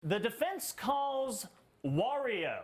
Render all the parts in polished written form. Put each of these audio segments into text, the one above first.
The defense calls Wario.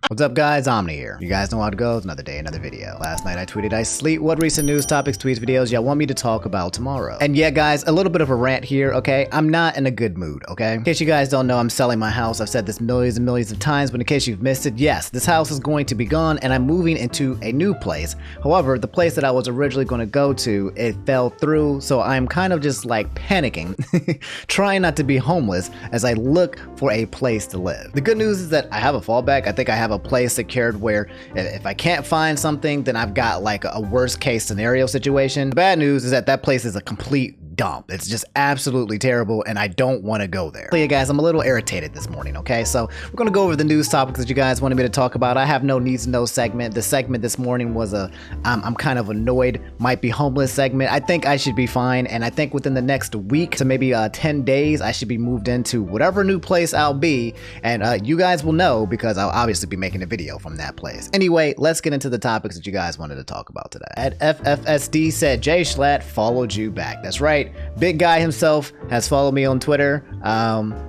What's up guys, Omni here. You guys know how it goes, another day, another video. Last night I tweeted I sleep what recent news topics, tweets, videos y'all want me to talk about tomorrow. And yeah guys, a little bit of a rant here, okay? I'm not in a good mood, okay? In case you guys don't know, I'm selling my house. I've said this millions and millions of times, but in case you've missed it, yes, this house is going to be gone and I'm moving into a new place. However, the place that I was originally going to go to, it fell through, so I'm kind of just like panicking, trying not to be homeless as I look for a place to live. The good news is that I have a fallback. I think I have a place secured where if I can't find something, then I've got like a worst case scenario situation. The bad news is that that place is a complete dump. It's just absolutely terrible and I don't want to go there. So yeah guys, I'm a little irritated this morning, okay? So we're gonna go over the news topics that you guys wanted me to talk about. I have no needs to know segment. The segment this morning was a I'm kind of annoyed, might be homeless segment. I think I should be fine, and I think within the next week to maybe 10 days I should be moved into whatever new place I'll be, and you guys will know because I'll obviously be making a video from that place. Anyway, let's get into the topics that you guys wanted to talk about today. At FFSD said Jschlatt followed you back. That's right. Big guy himself has followed me on Twitter.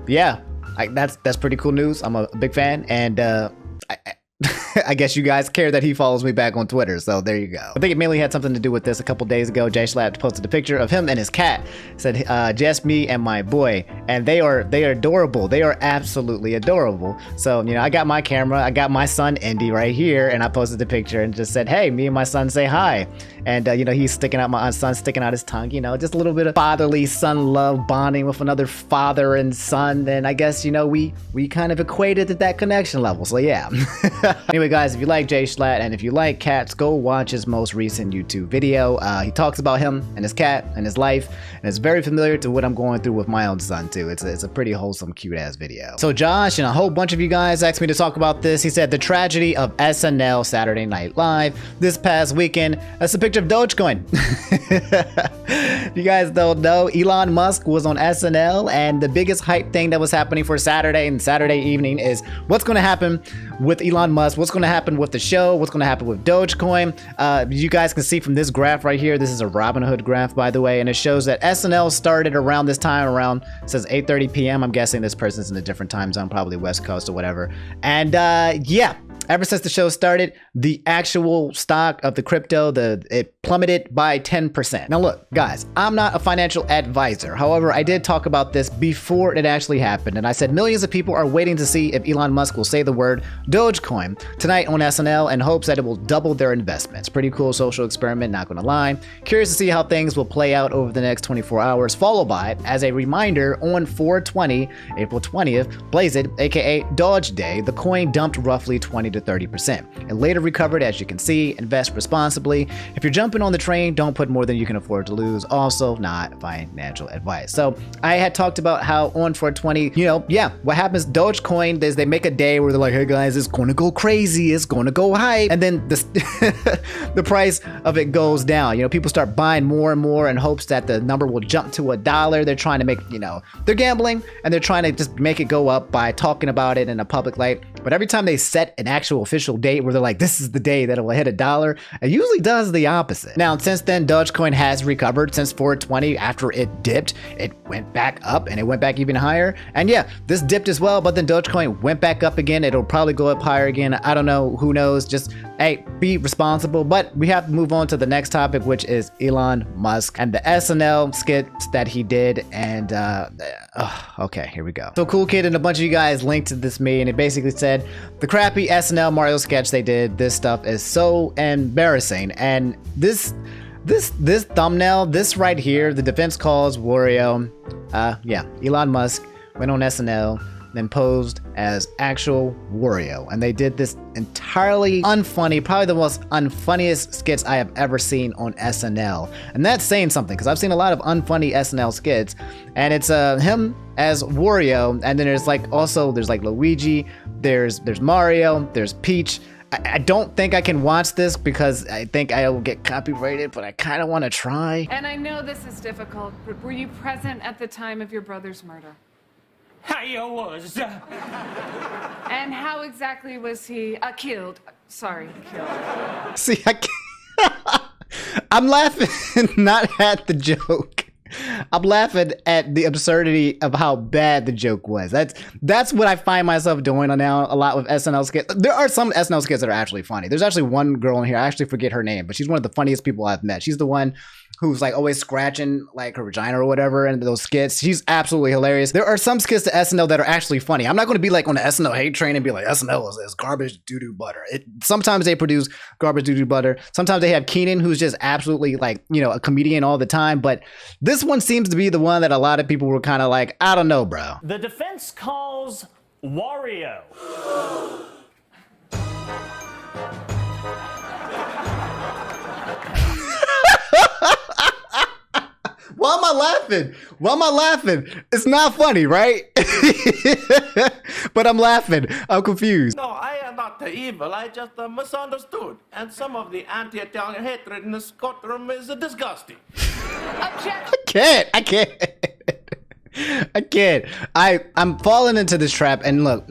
Yeah, that's pretty cool news. I'm a big fan, and I guess you guys care that he follows me back on Twitter, so there you go. I think it mainly had something to do with this. A couple days ago, Jschlatt posted a picture of him and his cat. Said, just me and my boy, and they are adorable. They are absolutely adorable. So, you know, I got my camera, I got my son Indy right here, and I posted the picture and just said, hey, me and my son say hi. And, you know, he's sticking out, my son's sticking out his tongue, you know, just a little bit of fatherly son love bonding with another father and son. And I guess, you know, we kind of equated at that connection level. So yeah. Anyway, guys, if you like Jschlatt and if you like cats, go watch his most recent YouTube video. He talks about him and his cat and his life, and it's very familiar to what I'm going through with my own son too. It's a pretty wholesome, cute ass video. So Josh and a whole bunch of you guys asked me to talk about this. He said the tragedy of SNL Saturday Night Live this past weekend. That's a picture of Dogecoin. You guys don't know, Elon Musk was on SNL, and the biggest hype thing that was happening for Saturday and Saturday evening is what's going to happen with Elon Musk, what's going to happen with the show, what's going to happen with Dogecoin. You guys can see from this graph right here, this is a Robinhood graph, by the way, and it shows that SNL started around this time, around, it says 8:30 p.m. I'm guessing this person's in a different time zone, probably West Coast or whatever. And yeah, ever since the show started, the actual stock of the crypto, it plummeted by 10%. Now look, guys, I'm not a financial advisor. However, I did talk about this before it actually happened, and I said millions of people are waiting to see if Elon Musk will say the word Dogecoin tonight on SNL in hopes that it will double their investments. Pretty cool social experiment, not gonna lie. Curious to see how things will play out over the next 24 hours, followed by, as a reminder, on 4/20, April 20th, Blaze It, aka Doge Day, the coin dumped roughly 20 to 30%. It later recovered, as you can see. Invest responsibly. If you're jumping on the train, don't put more than you can afford to lose. Also, not financial advice. So I had talked about how on 4/20, you know, yeah, what happens, Dogecoin is they make a day where they're like, hey guys, it's gonna go crazy, it's gonna go hype, and then the price of it goes down. You know, people start buying more and more in hopes that the number will jump to $1. They're trying to make, you know, they're gambling and they're trying to just make it go up by talking about it in a public light. But every time they set an actual official date where they're like, this is the day that it will hit $1, it usually does the opposite. Now, since then, Dogecoin has recovered. Since 4/20, after it dipped, it went back up and it went back even higher. And yeah, this dipped as well, but then Dogecoin went back up again. It'll probably go up higher again. I don't know, who knows? Just, hey, be responsible. But we have to move on to the next topic, which is Elon Musk and the SNL skits that he did. And okay, here we go. So Cool Kid and a bunch of you guys linked to this me, and it basically said the crappy SNL Mario sketch they did, this stuff is so embarrassing. And this thumbnail, this right here, the defense calls Wario. Yeah, Elon Musk went on SNL, then posed as actual Wario, and they did this entirely unfunny, probably the most unfunniest skits I have ever seen on SNL. And that's saying something, because I've seen a lot of unfunny SNL skits, and it's him as Wario, and then there's like also there's like Luigi, there's Mario, there's Peach. I don't think I can watch this because I think I will get copyrighted, but I kind of want to try. And I know this is difficult, but were you present at the time of your brother's murder? I was. And how exactly was he killed? Sorry, killed. See, I can't. I'm laughing not at the joke. I'm laughing at the absurdity of how bad the joke was. That's what I find myself doing now a lot with SNL skits. There are some SNL skits that are actually funny. There's actually one girl in here, I actually forget her name, but she's one of the funniest people I've met. She's the one who's like always scratching like her vagina or whatever in those skits. She's absolutely hilarious. There are some skits to SNL that are actually funny. I'm not going to be like on the SNL hate train and be like, SNL is garbage doo-doo butter. Sometimes they produce garbage doo-doo butter. Sometimes they have Keenan, who's just absolutely like, you know, a comedian all the time. But this one seems to be the one that a lot of people were kind of like, I don't know, bro. The defense calls Wario. Why am I laughing? Why am I laughing? It's not funny, right? But I'm laughing. I'm confused. No, I am not evil. I just misunderstood. And some of the anti-Italian hatred in this courtroom is disgusting. Object. I can't. I'm falling into this trap. And look,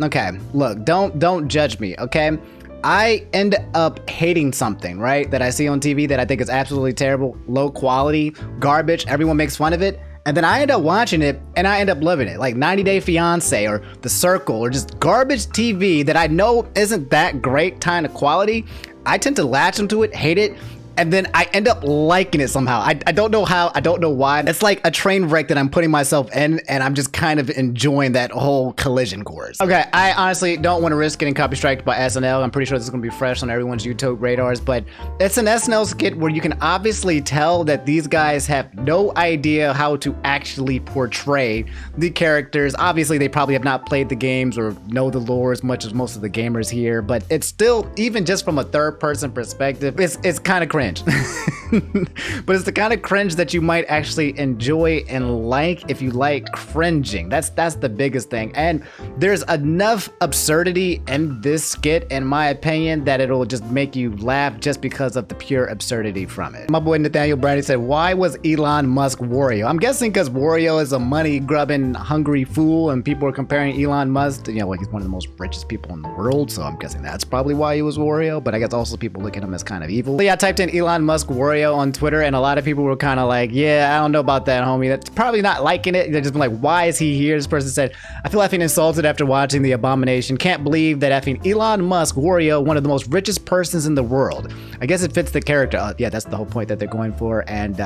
don't judge me, okay? I end up hating something, right, that I see on TV that I think is absolutely terrible, low quality, garbage, everyone makes fun of it, and then I end up watching it and I end up loving it, like 90 Day Fiance or The Circle or just garbage TV that I know isn't that great kind of quality. I tend to latch into it, hate it, and then I end up liking it somehow. I don't know how, I don't know why. It's like a train wreck that I'm putting myself in, and I'm just kind of enjoying that whole collision course. Okay, I honestly don't want to risk getting copy striked by SNL. I'm pretty sure this is going to be fresh on everyone's YouTube radars, but it's an SNL skit where you can obviously tell that these guys have no idea how to actually portray the characters. Obviously, they probably have not played the games or know the lore as much as most of the gamers here, but it's still, even just from a third-person perspective, it's kind of cringe. But it's the kind of cringe that you might actually enjoy and like if you like cringing. That's the biggest thing. And there's enough absurdity in this skit, in my opinion, that it'll just make you laugh just because of the pure absurdity from it. My boy Nathaniel Brady said, why was Elon Musk Wario? I'm guessing because Wario is a money-grubbing, hungry fool, and people are comparing Elon Musk to, you know, like he's one of the most richest people in the world, so I'm guessing that's probably why he was Wario, but I guess also people look at him as kind of evil. But yeah, I typed in Elon Musk Wario on Twitter, and a lot of people were kind of like, yeah, I don't know about that, homie. That's probably not liking it. They're just been like, why is he here? This person said, I feel effing insulted after watching The Abomination. Can't believe that effing Elon Musk Wario, one of the most richest persons in the world. I guess it fits the character. Yeah, that's the whole point that they're going for. And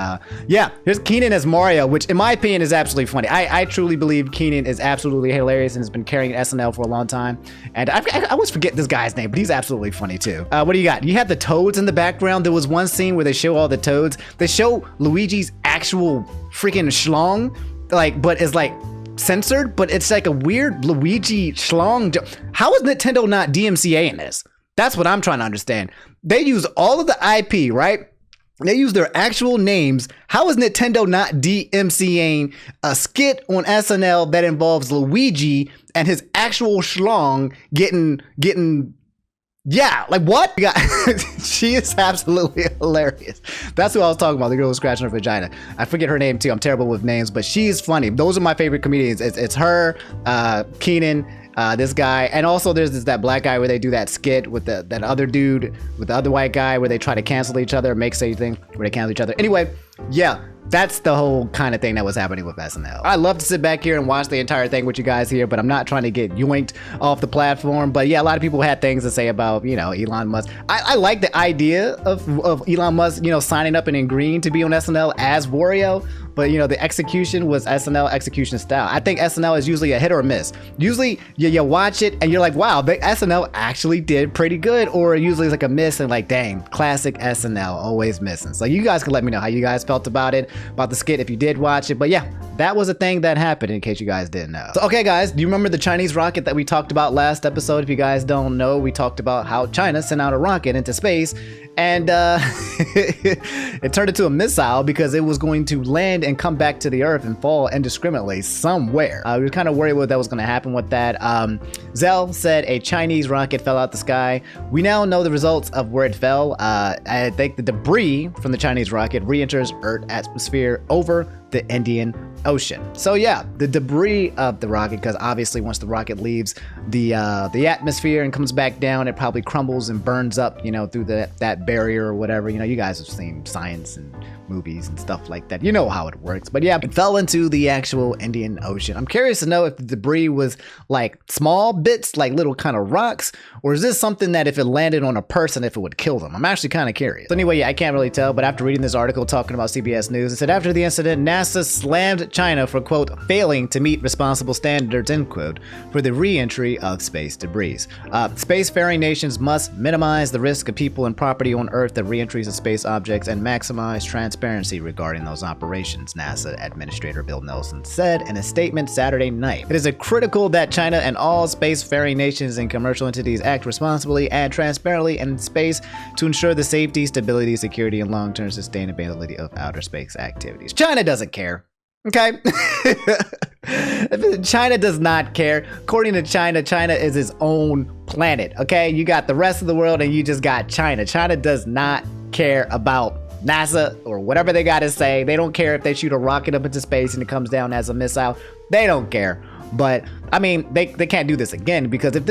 yeah, here's Keenan as Mario, which in my opinion is absolutely funny. I truly believe Keenan is absolutely hilarious and has been carrying SNL for a long time. And I always forget this guy's name, but he's absolutely funny too. What do you got? You have the toads in the background. There was one scene where they show all the toads. They show Luigi's actual freaking schlong, like, but it's like censored, but it's like a weird Luigi schlong. How is Nintendo not DMCA in this? That's what I'm trying to understand. They use all of the IP, right? They use their actual names. How is Nintendo not DMCAing a skit on SNL that involves Luigi and his actual schlong getting yeah, like what? She is absolutely hilarious. That's who I was talking about, the girl who was scratching her vagina. I forget her name too. I'm terrible with names, but she's funny. Those are my favorite comedians. It's her, Keenan, this guy, and also there's that black guy where they do that skit with that other dude, with the other white guy, where they try to cancel each other, make something where they cancel each other. Anyway, yeah. That's the whole kind of thing that was happening with SNL. I love to sit back here and watch the entire thing with you guys here, but I'm not trying to get yoinked off the platform. But yeah, a lot of people had things to say about, you know, Elon Musk. I like the idea of Elon Musk, you know, signing up and agreeing to be on SNL as Wario. But, you know, the execution was SNL execution style. I think SNL is usually a hit or a miss. Usually you watch it and you're like, wow, the SNL actually did pretty good. Or usually it's like a miss and like, dang, classic SNL, always missing. So you guys can let me know how you guys felt about it, about the skit if you did watch it. But yeah, that was a thing that happened in case you guys didn't know. So, okay, guys, do you remember the Chinese rocket that we talked about last episode? If you guys don't know, we talked about how China sent out a rocket into space and it turned into a missile because it was going to land and come back to the earth and fall indiscriminately somewhere. We were kind of worried what that was going to happen with that. Zell said a Chinese rocket fell out the sky. We now know the results of where it fell. I think the debris from the Chinese rocket re-enters Earth's atmosphere over the Indian Ocean. So yeah, the debris of the rocket, because obviously once the rocket leaves the atmosphere and comes back down, it probably crumbles and burns up, you know, through that barrier or whatever. You know, you guys have seen science and movies and stuff like that. You know how it works. But yeah, it fell into the actual Indian Ocean. I'm curious to know if the debris was like small bits, like little kind of rocks, or is this something that if it landed on a person, if it would kill them? I'm actually kind of curious. So anyway, yeah, I can't really tell, but after reading this article talking about CBS News, it said after the incident, NASA slammed China for, quote, failing to meet responsible standards, end quote, for the re-entry of space debris. Spacefaring nations must minimize the risk of people and property on Earth that re-entries of space objects and maximize transparency regarding those operations, NASA Administrator Bill Nelson said in a statement Saturday night. It is critical that China and all spacefaring nations and commercial entities act responsibly and transparently in space to ensure the safety, stability, security, and long-term sustainability of outer space activities. China doesn't care. Okay? China does not care. According to China, China is its own planet. Okay? You got the rest of the world and you just got China. China does not care about NASA or whatever they got to say. They don't care if they shoot a rocket up into space and it comes down as a missile. They don't care. But I mean, they can't do this again, because if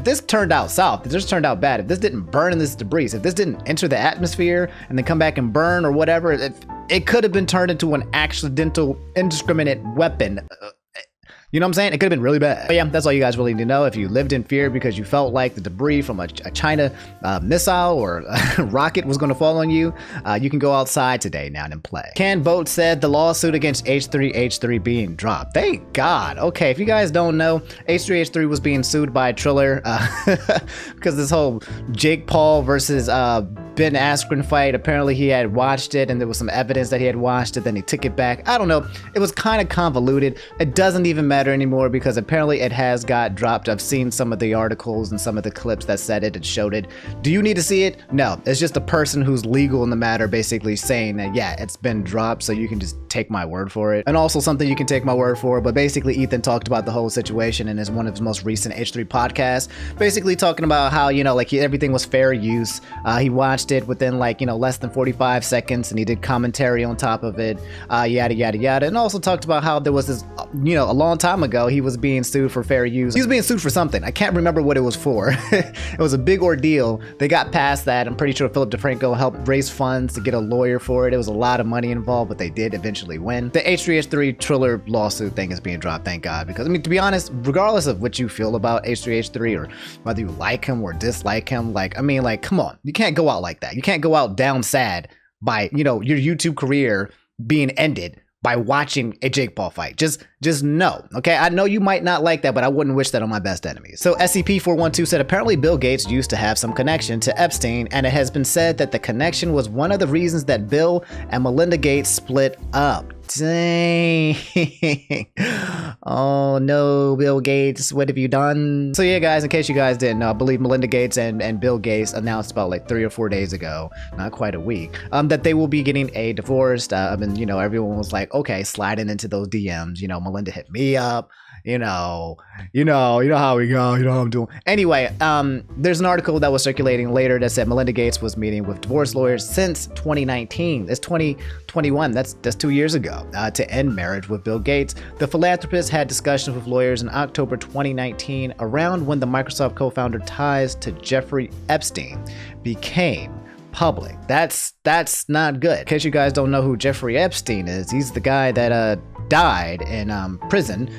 this turned out south, if this turned out bad, if this didn't burn in this debris, if this didn't enter the atmosphere and then come back and burn or whatever, it could have been turned into an accidental, indiscriminate weapon. You know what I'm saying? It could have been really bad. But yeah, that's all you guys really need to know. If you lived in fear because you felt like the debris from a China missile or rocket was going to fall on you, you can go outside today now and play. Can Boat said the lawsuit against H3H3 being dropped. Thank God. Okay, if you guys don't know, H3H3 was being sued by Triller because this whole Jake Paul versus Ben Askren fight, apparently he had watched it and there was some evidence that he had watched it, then he took it back. I don't know. It was kind of convoluted. It doesn't even matter anymore because apparently it has got dropped. I've seen some of the articles and some of the clips that said it and showed it. Do you need to see it? No, it's just a person who's legal in the matter basically saying that, yeah, it's been dropped, so you can just take my word for it. And also something you can take my word for, but basically Ethan talked about the whole situation in one of his most recent H3 podcasts, basically talking about how, you know, like everything was fair use. He watched it within like, you know, less than 45 seconds and he did commentary on top of it, yada, yada, yada. And also talked about how there was this, you know, a long time ago, he was being sued for fair use. He was being sued for something. I can't remember what it was for. It was a big ordeal. They got past that. I'm pretty sure Philip DeFranco helped raise funds to get a lawyer for it. It was a lot of money involved, but they did eventually win. The H3H3 Triller lawsuit thing is being dropped, thank God, because I mean, to be honest, regardless of what you feel about H3H3 or whether you like him or dislike him, like, I mean, like, come on, you can't go out like that. You can't go out down sad by, you know, your YouTube career being ended by watching a Jake Paul fight. Just no, okay? I know you might not like that, but I wouldn't wish that on my best enemies. So SCP-412 said apparently Bill Gates used to have some connection to Epstein, and it has been said that the connection was one of the reasons that Bill and Melinda Gates split up. Dang. Oh no, Bill Gates, what have you done? So yeah, guys, in case you guys didn't know, I believe Melinda Gates and Bill Gates announced about like 3 or 4 days ago, not quite a week, that they will be getting a divorce. And you know, everyone was like, okay, sliding into those DMs, you know, Melinda hit me up, you know how we go, you know how I'm doing. Anyway, there's an article that was circulating later that said Melinda Gates was meeting with divorce lawyers since 2019. It's 2021, that's 2 years ago, to end marriage with Bill Gates. The philanthropist had discussions with lawyers in October 2019, around when the Microsoft co-founder ties to Jeffrey Epstein became public. That's not good. In case you guys don't know who Jeffrey Epstein is, he's the guy that died in prison.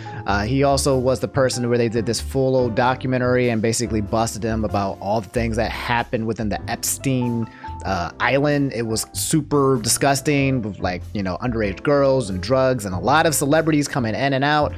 He also was the person where they did this full old documentary and basically busted him about all the things that happened within the Epstein island. It was super disgusting with, like, you know, underage girls and drugs and a lot of celebrities coming in and out.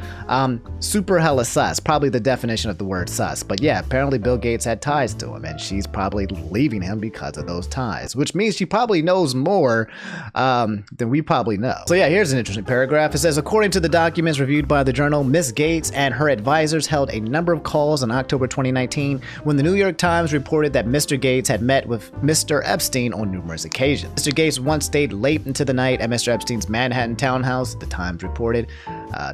Super hella sus, probably the definition of the word sus. But yeah, apparently Bill Gates had ties to him and she's probably leaving him because of those ties, which means she probably knows more than we probably know. So yeah, here's an interesting paragraph. It says, according to the documents reviewed by the journal, Miss Gates and her advisors held a number of calls in October 2019 when the New York Times reported that Mr. Gates had met with Mr. Epstein Epstein on numerous occasions. Mr. Gates once stayed late into the night at Mr. Epstein's Manhattan townhouse, the Times reported.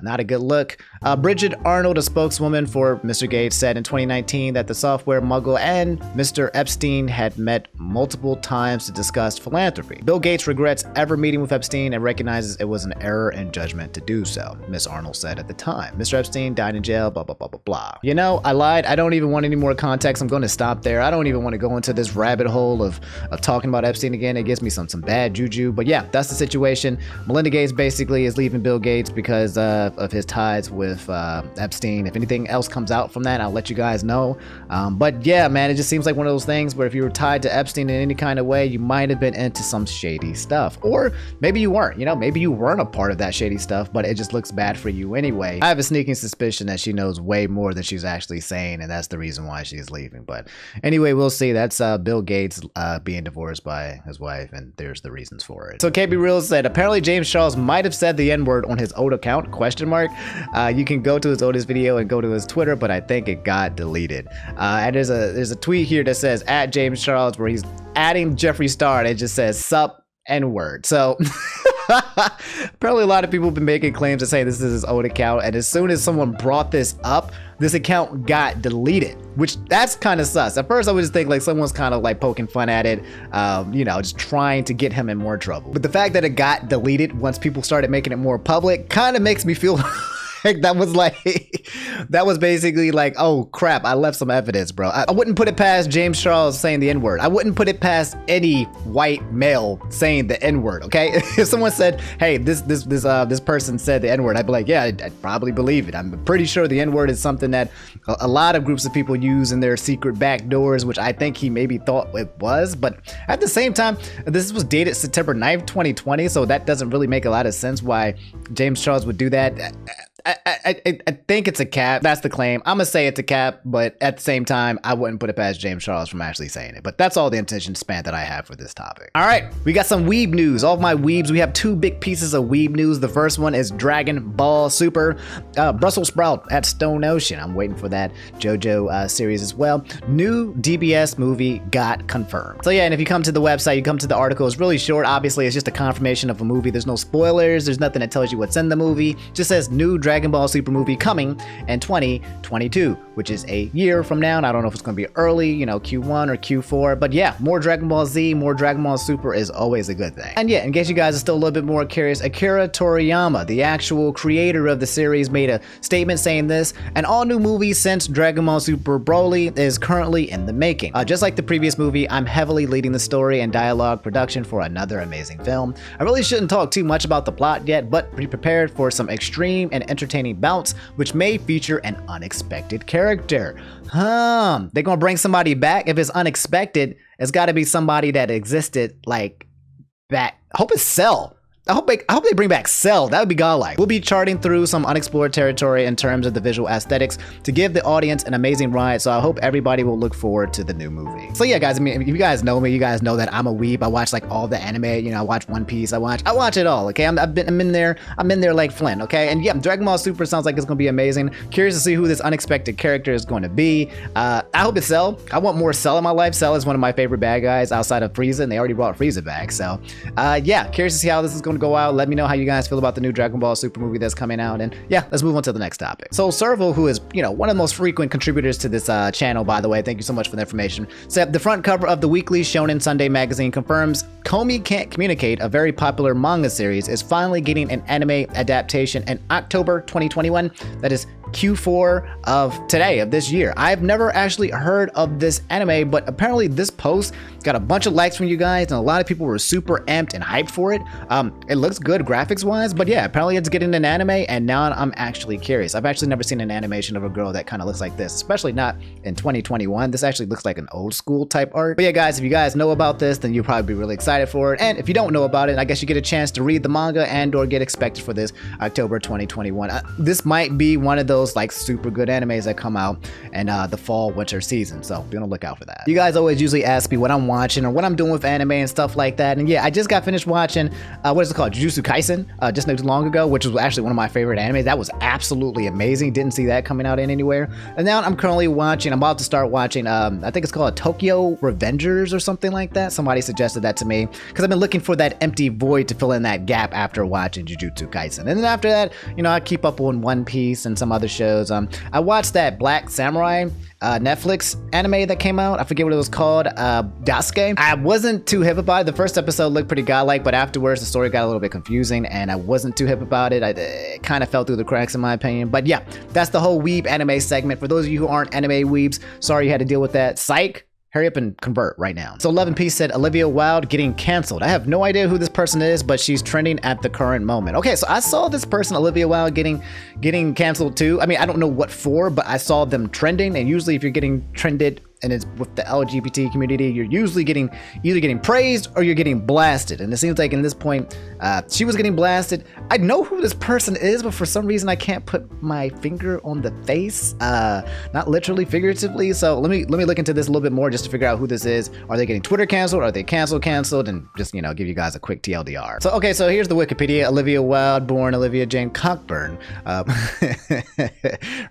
Not a good look. Bridget Arnold, a spokeswoman for Mr. Gates, said in 2019 that the software mogul and Mr. Epstein had met multiple times to discuss philanthropy. Bill Gates regrets ever meeting with Epstein and recognizes it was an error in judgment to do so, Ms. Arnold said at the time. Mr. Epstein died in jail, blah, blah, blah, blah, blah. You know, I lied. I don't even want any more context. I'm going to stop there. I don't even want to go into this rabbit hole of talking about Epstein again. It gives me some bad juju. But yeah, that's the situation. Melinda Gates basically is leaving Bill Gates because of his ties with Epstein. If anything else comes out from that, I'll let you guys know. But yeah, man, it just seems like one of those things where if you were tied to Epstein in any kind of way, you might have been into some shady stuff. Or maybe you weren't, you know, maybe you weren't a part of that shady stuff, but it just looks bad for you anyway. I have a sneaking suspicion that she knows way more than she's actually saying, and that's the reason why she's leaving. But anyway, we'll see. That's Bill Gates being divorced by his wife, and there's the reasons for it. So KB Real said, apparently James Charles might have said the N-word on his old account, question mark. You can go to his oldest video and go to his Twitter, but I think it got deleted. And there's a tweet here that says at James Charles where he's adding Jeffree Star, and it just says sup N-word. So apparently a lot of people have been making claims to say this is his old account, and as soon as someone brought this up, this account got deleted, which that's kind of sus. At first I would just think like someone's kind of like poking fun at it, you know, just trying to get him in more trouble. But the fact that it got deleted once people started making it more public kind of makes me feel that was basically like, oh crap, I left some evidence, bro. I wouldn't put it past James Charles saying the N-word. I wouldn't put it past any white male saying the N-word, okay? If someone said, hey, this person said the N-word, I'd be like, yeah, I'd probably believe it. I'm pretty sure the N-word is something that a lot of groups of people use in their secret back doors, which I think he maybe thought it was. But at the same time, this was dated September 9th, 2020, so that doesn't really make a lot of sense why James Charles would do that. I think it's a cap. That's the claim. I'm gonna say it's a cap, but at the same time, I wouldn't put it past James Charles from actually saying it. But that's all the attention span that I have for this topic. All right, we got some weeb news. All of my weebs, we have two big pieces of weeb news. The first one is Dragon Ball Super. Brussels Sprout at Stone Ocean. I'm waiting for that JoJo series as well. New DBS movie got confirmed. So yeah, and if you come to the website, you come to the article, it's really short. Obviously, it's just a confirmation of a movie. There's no spoilers. There's nothing that tells you what's in the movie. Just says new Dragon Ball Super movie coming in 2022, which is a year from now. And I don't know if it's going to be early, you know, Q1 or Q4, but yeah, more Dragon Ball Z, more Dragon Ball Super is always a good thing. And yeah, in case you guys are still a little bit more curious, Akira Toriyama, the actual creator of the series, made a statement saying this: an all new movie since Dragon Ball Super Broly is currently in the making. Just like the previous movie, I'm heavily leading the story and dialogue production for another amazing film. I really shouldn't talk too much about the plot yet, but be prepared for some extreme and entertaining bouts, which may feature an unexpected character. They're gonna bring somebody back? If it's unexpected, it's gotta be somebody that existed like that. I hope it's Cell. I hope they bring back Cell. That would be godlike. We'll be charting through some unexplored territory in terms of the visual aesthetics to give the audience an amazing ride, so I hope everybody will look forward to the new movie. So yeah, guys, I mean, if you guys know me, you guys know that I'm a weeb. I watch like all the anime, you know, I watch One Piece, I watch it all, okay? I'm in there like Flynn, okay? And yeah, Dragon Ball Super sounds like it's gonna be amazing. Curious to see who this unexpected character is going to be. I hope it's Cell. I want more Cell in my life. Cell is one of my favorite bad guys outside of Frieza, and they already brought Frieza back, so yeah, curious to see how this is gonna go out. Let me know how you guys feel about the new Dragon Ball Super movie that's coming out, and yeah, let's move on to the next topic. So Servo, who is, you know, one of the most frequent contributors to this channel, by the way, thank you so much for the information, said the front cover of the weekly Shonen Sunday magazine confirms Komi Can't Communicate, a very popular manga series, is finally getting an anime adaptation in October 2021. That is Q4 of today, of this year. I've never actually heard of this anime, but apparently this post got a bunch of likes from you guys, and a lot of people were super amped and hyped for it. It looks good graphics wise, but yeah, apparently it's getting an anime, and now I'm actually curious. I've actually never seen an animation of a girl that kind of looks like this, especially not in 2021. This actually looks like an old school type art. But yeah, guys, if you guys know about this, then you'll probably be really excited for it. And if you don't know about it, I guess you get a chance to read the manga and or get expected for this October 2021. This might be one of those those like super good animes that come out in the fall winter season, so be on the lookout for that. You guys always usually ask me what I'm watching or what I'm doing with anime and stuff like that, and yeah, I just got finished watching what is it called, Jujutsu Kaisen, just not too long ago, which was actually one of my favorite animes. That was absolutely amazing. Didn't see that coming out anywhere. And now I'm currently watching, I'm about to start watching, I think it's called Tokyo Revengers or something like that. Somebody suggested that to me because I've been looking for that empty void to fill in that gap after watching Jujutsu Kaisen. And then after that, you know, I keep up on One Piece and some other shows. I watched that Black Samurai Netflix anime that came out. I forget what it was called, Daisuke. I wasn't too hip about it. The first episode looked pretty godlike, but afterwards the story got a little bit confusing and I wasn't too hip about it. It kind of fell through the cracks in my opinion. But yeah, that's the whole weeb anime segment. For those of you who aren't anime weebs, sorry you had to deal with that. Psych. Hurry up and convert right now. So 11P said Olivia Wilde getting canceled. I have no idea who this person is, but she's trending at the current moment. Okay, so I saw this person, Olivia Wilde, getting canceled too. I mean, I don't know what for, but I saw them trending, and usually if you're getting trended and it's with the LGBT community, you're usually either getting praised or you're getting blasted. And it seems like in this point, she was getting blasted. I know who this person is, but for some reason I can't put my finger on the face, not literally, figuratively. So let me look into this a little bit more just to figure out who this is. Are they getting Twitter canceled? Are they canceled? And just, you know, give you guys a quick TLDR. So, okay, so here's the Wikipedia. Olivia Wilde, born Olivia Jane Cockburn. Her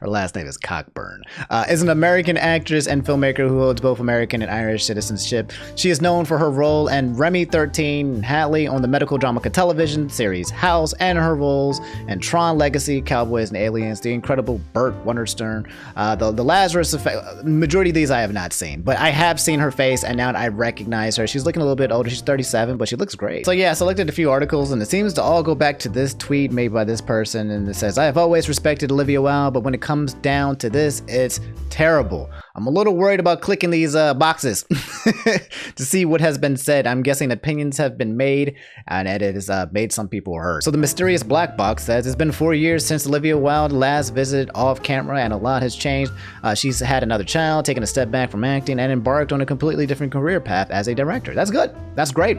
last name is Cockburn. Is an American actress and filmmaker who holds both American and Irish citizenship. She is known for her role in Remy 13 Hatley on the medical drama television series House, and her roles in Tron Legacy, Cowboys and Aliens, The Incredible Burt Wonderstern, the Lazarus Effect. Majority of these I have not seen, but I have seen her face and now I recognize her. She's looking a little bit older. She's 37, but she looks great. So yeah, I selected a few articles and it seems to all go back to this tweet made by this person, and it says, I have always respected Olivia Wilde, but when it comes down to this, it's terrible. I'm a little worried about clicking these boxes to see what has been said. I'm guessing opinions have been made and it has made some people hurt. So the mysterious black box says it's been 4 years since Olivia Wilde last visited off camera and a lot has changed. She's had another child, taken a step back from acting, and embarked on a completely different career path as a director. That's good. That's great.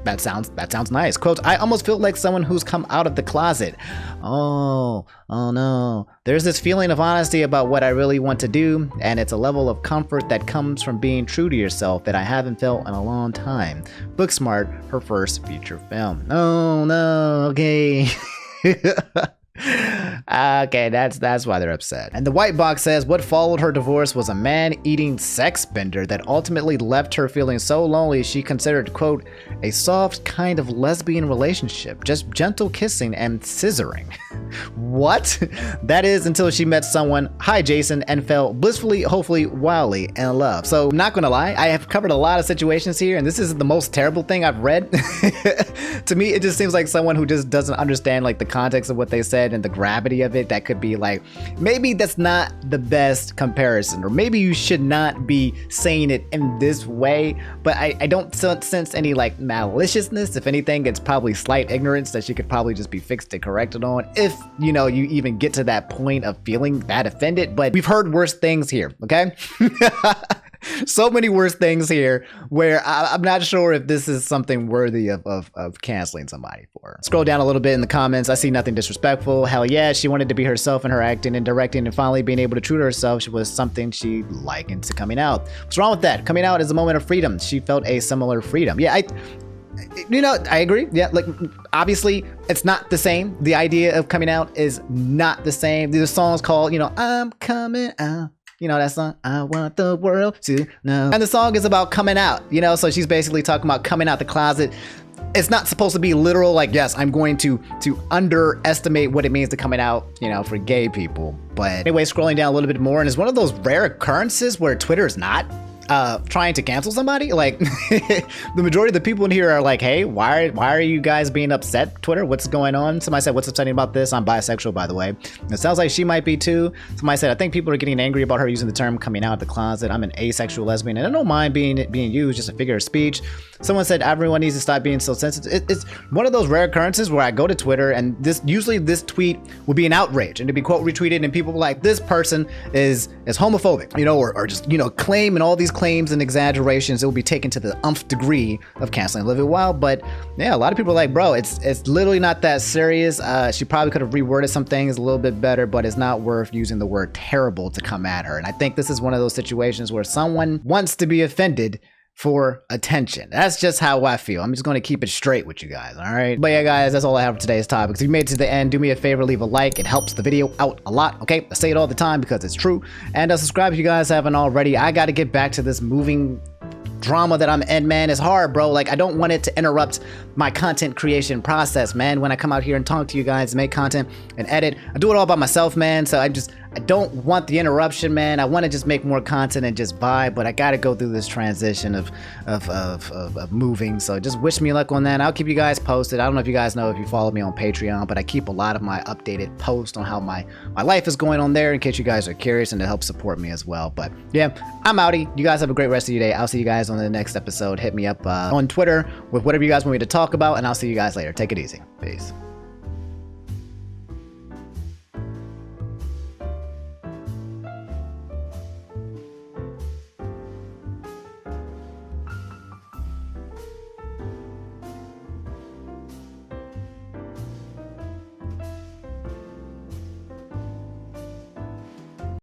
That sounds nice. Quote, I almost feel like someone who's come out of the closet. Oh no. There's this feeling of honesty about what I really want to do, and it's a level of comfort that comes from being true to yourself that I haven't felt in a long time. Booksmart, her first feature film. Oh no, okay. Okay, that's why they're upset. And the white box says what followed her divorce was a man-eating sex bender that ultimately left her feeling so lonely she considered, quote, a soft kind of lesbian relationship, just gentle kissing and scissoring. What? That is until she met someone, hi Jason, and fell blissfully, hopefully, wildly in love. So I'm not gonna lie, I have covered a lot of situations here, and this is the most terrible thing I've read. To me, it just seems like someone who just doesn't understand like the context of what they said and the gravity of it. That could be like, maybe that's not the best comparison, or maybe you should not be saying it in this way, but I don't sense any like maliciousness. If anything, it's probably slight ignorance that she could probably just be fixed and corrected on, if you know, you even get to that point of feeling that offended. But we've heard worse things here, okay? So many worse things here where I'm not sure if this is something worthy of canceling somebody for. Scroll down a little bit in the comments. I see nothing disrespectful. Hell yeah, she wanted to be herself in her acting and directing, and finally being able to true to herself was something she likened to coming out. What's wrong with that? Coming out is a moment of freedom. She felt a similar freedom. Yeah, I agree. Yeah, like obviously it's not the same. The idea of coming out is not the same. The song's called, you know, I'm coming out. You know that song? I want the world to know. And the song is about coming out, you know? So she's basically talking about coming out the closet. It's not supposed to be literal, like, yes, I'm going to underestimate what it means to coming out, you know, for gay people. But anyway, scrolling down a little bit more, and it's one of those rare occurrences where Twitter is not trying to cancel somebody. Like the majority of the people in here are like, hey, why are you guys being upset, Twitter? What's going on? Somebody said, what's upsetting about this? I'm bisexual, by the way. It sounds like she might be too. Somebody said, I think people are getting angry about her using the term coming out of the closet. I'm an asexual lesbian and I don't mind being used, just a figure of speech. Someone said everyone needs to stop being so sensitive. It's one of those rare occurrences where I go to Twitter and usually this tweet will be an outrage and to be quote retweeted and people like, this person is homophobic, you know, or just, you know, claiming all these claims and exaggerations, it will be taken to the nth degree of canceling Olivia Wilde. But yeah, a lot of people are like, bro, it's literally not that serious. She probably could have reworded some things a little bit better, but it's not worth using the word terrible to come at her. And I think this is one of those situations where someone wants to be offended for attention. That's just how I feel. I'm just going to keep it straight with you guys, all right? But yeah, guys, that's all I have for today's topics. If you made it to the end, do me a favor, leave a like. It helps the video out a lot, okay? I say it all the time because it's true. And subscribe if you guys haven't already. I got to get back to this moving drama that I'm in, man. It's hard, bro. Like, I don't want it to interrupt my content creation process, man. When I come out here and talk to you guys, make content and edit, I do it all by myself, man. So I don't want the interruption, man. I want to just make more content and just vibe, but I got to go through this transition of moving. So just wish me luck on that. I'll keep you guys posted. I don't know if you guys know if you follow me on Patreon, but I keep a lot of my updated posts on how my life is going on there in case you guys are curious and to help support me as well. But yeah, I'm outie. You guys have a great rest of your day. I'll see you guys on the next episode. Hit me up on Twitter with whatever you guys want me to talk about, and I'll see you guys later. Take it easy. Peace.